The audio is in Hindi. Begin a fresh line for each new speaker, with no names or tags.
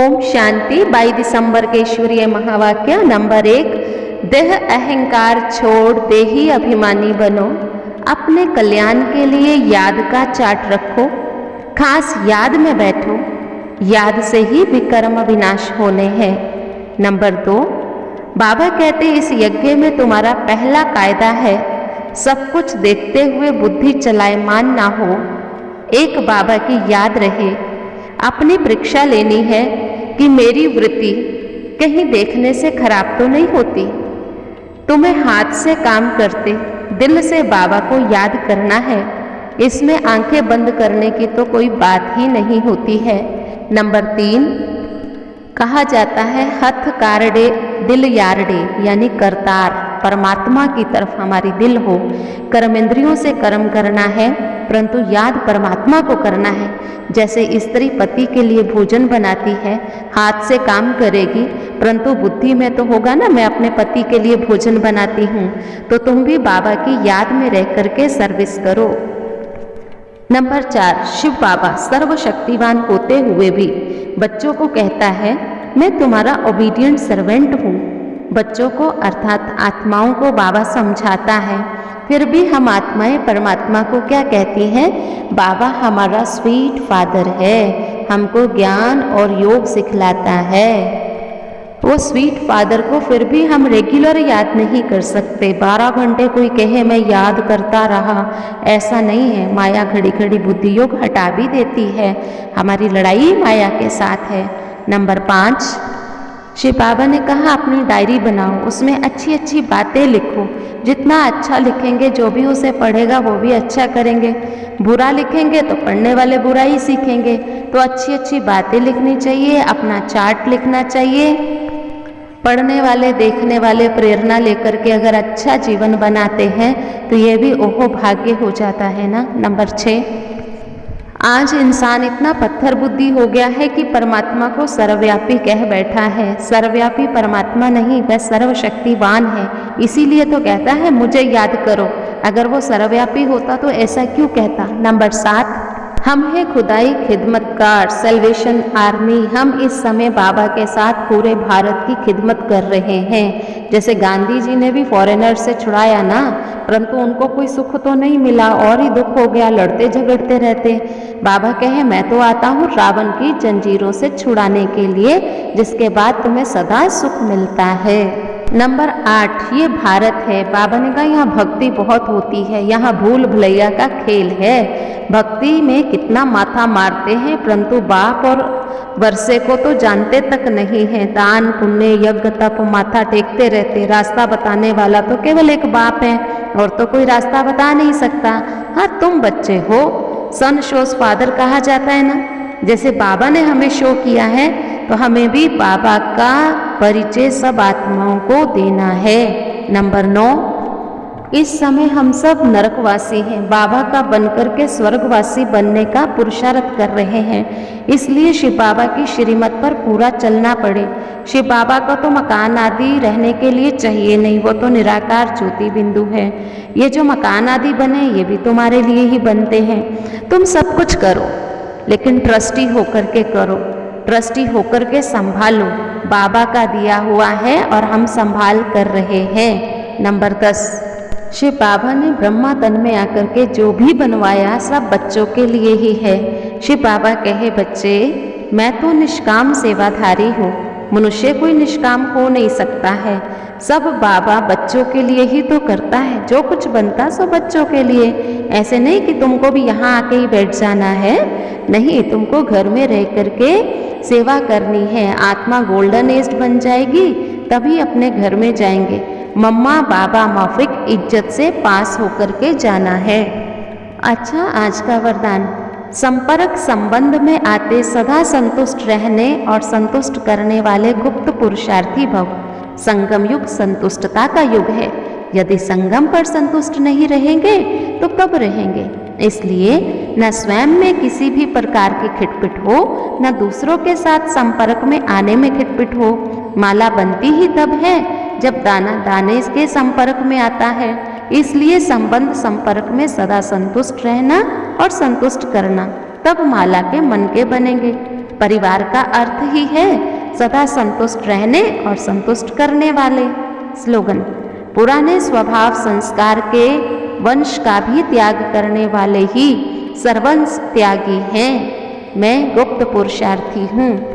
ओम शांति। 22 दिसंबर के ईश्वरीय महावाक्य नंबर 1। देह अहंकार छोड़ देही अभिमानी बनो। अपने कल्याण के लिए याद का चार्ट रखो, खास याद में बैठो। याद से ही विकर्म विनाश होने हैं। नंबर 2। बाबा कहते इस यज्ञ में तुम्हारा पहला कायदा है, सब कुछ देखते हुए बुद्धि चलाए मान ना हो। एक बाबा की याद रहे। अपनी परीक्षा लेनी है कि मेरी वृत्ति कहीं देखने से खराब तो नहीं होती। तुम्हें हाथ से काम करते दिल से बाबा को याद करना है। इसमें आंखें बंद करने की तो कोई बात ही नहीं होती है। नंबर 3। कहा जाता है हथ कारडे दिल यारडे, यानी करतार परमात्मा की तरफ हमारी दिल हो। कर्मेंद्रियों से कर्म करना है परंतु याद परमात्मा को करना है। जैसे स्त्री पति के लिए भोजन बनाती है, हाथ से काम करेगी परंतु बुद्धि में तो होगा ना मैं अपने पति के लिए भोजन बनाती हूँ। तो तुम भी बाबा की याद में रह करके सर्विस करो। नंबर 4। शिव बाबा सर्वशक्तिवान होते हुए भी बच्चों को कहता है मैं तुम्हारा ओबीडिएंट सर्वेंट हूँ। बच्चों को अर्थात आत्माओं को बाबा समझाता है, फिर भी हम आत्माएं परमात्मा को क्या कहती हैं? बाबा हमारा स्वीट फादर है, हमको ज्ञान और योग सिखलाता है। वो स्वीट फादर को फिर भी हम रेगुलर याद नहीं कर सकते। 12 घंटे कोई कहे मैं याद करता रहा, ऐसा नहीं है। माया घड़ी घड़ी बुद्धि योग हटा भी देती है। हमारी लड़ाई माया के साथ है। नंबर 5। शिव बाबा ने कहा अपनी डायरी बनाओ, उसमें अच्छी अच्छी बातें लिखो। जितना अच्छा लिखेंगे जो भी उसे पढ़ेगा वो भी अच्छा करेंगे। बुरा लिखेंगे तो पढ़ने वाले बुरा ही सीखेंगे। तो अच्छी अच्छी बातें लिखनी चाहिए, अपना चार्ट लिखना चाहिए। पढ़ने वाले देखने वाले प्रेरणा लेकर के अगर अच्छा जीवन बनाते हैं तो ये भी ओहो भाग्य हो जाता है ना। नंबर 6। आज इंसान इतना पत्थर बुद्धि हो गया है कि परमात्मा को सर्वव्यापी कह बैठा है। सर्वव्यापी परमात्मा नहीं, वह सर्वशक्तिवान है। इसीलिए तो कहता है मुझे याद करो। अगर वो सर्वव्यापी होता तो ऐसा क्यों कहता। नंबर 7। हम हैं खुदाई खिदमतकार सेल्वेशन आर्मी। हम इस समय बाबा के साथ पूरे भारत की खिदमत कर रहे हैं। जैसे गांधी जी ने भी फॉरेनर से छुड़ाया ना, परंतु उनको कोई सुख तो नहीं मिला और ही दुख हो गया, लड़ते झगड़ते रहते। बाबा कहे मैं तो आता हूँ रावण की जंजीरों से छुड़ाने के लिए, जिसके बाद तुम्हें सदा सुख मिलता है। नंबर 8। ये भारत है। बाबा ने कहा यहाँ भक्ति बहुत होती है, यहाँ भूल भुलैया का खेल है। भक्ति में कितना माथा मारते हैं परंतु बाप और वर्षे को तो जानते तक नहीं है। दान पुण्य यज्ञ तप माथा टेकते रहते। रास्ता बताने वाला तो केवल एक बाप है और तो कोई रास्ता बता नहीं सकता। हाँ तुम बच्चे हो, सन शोज फादर कहा जाता है ना। जैसे बाबा ने हमें शो किया है तो हमें भी बाबा का परिचय सब आत्माओं को देना है। नंबर 9। इस समय हम सब नरकवासी हैं, बाबा का बनकर के स्वर्गवासी बनने का पुरुषार्थ कर रहे हैं। इसलिए शिव बाबा की श्रीमत पर पूरा चलना पड़े। शिव बाबा का तो मकान आदि रहने के लिए चाहिए नहीं, वो तो निराकार ज्योति बिंदु है। ये जो मकान आदि बने ये भी तुम्हारे लिए ही बनते हैं। तुम सब कुछ करो लेकिन ट्रस्टी होकर के करो, ट्रस्टी होकर के संभालो। बाबा का दिया हुआ है और हम संभाल कर रहे हैं। नंबर 10। शिव बाबा ने ब्रह्मा तन में आकर के जो भी बनवाया सब बच्चों के लिए ही है। शिव बाबा कहे बच्चे मैं तो निष्काम सेवाधारी हूँ, मनुष्य कोई निष्काम हो नहीं सकता है। सब बाबा बच्चों के लिए ही तो करता है, जो कुछ बनता सो बच्चों के लिए। ऐसे नहीं कि तुमको भी यहाँ आके ही बैठ जाना है, नहीं, तुमको घर में रह करके सेवा करनी है। आत्मा गोल्डन एज बन जाएगी तभी अपने घर में जाएंगे। मम्मा बाबा माफिक इज्जत से पास होकर के जाना है। अच्छा, आज का वरदान। संपर्क संबंध में आते सदा संतुष्ट रहने और संतुष्ट करने वाले गुप्त पुरुषार्थी भव। संगम युग संतुष्टता का युग है। यदि संगम पर संतुष्ट नहीं रहेंगे तो कब रहेंगे। इसलिए न स्वयं में किसी भी प्रकार की खिटपिट हो, न दूसरों के साथ संपर्क में आने में खिटपिट हो। माला बनती ही तब है जब दाना दाने के संपर्क में आता है। इसलिए संबंध संपर्क में सदा संतुष्ट रहना और संतुष्ट करना, तब माला के मन के बनेंगे। परिवार का अर्थ ही है सदा संतुष्ट रहने और संतुष्ट करने वाले। स्लोगन, पुराने स्वभाव संस्कार के वंश का भी त्याग करने वाले ही सर्वंश त्यागी हैं। मैं गुप्त पुरुषार्थी हूँ।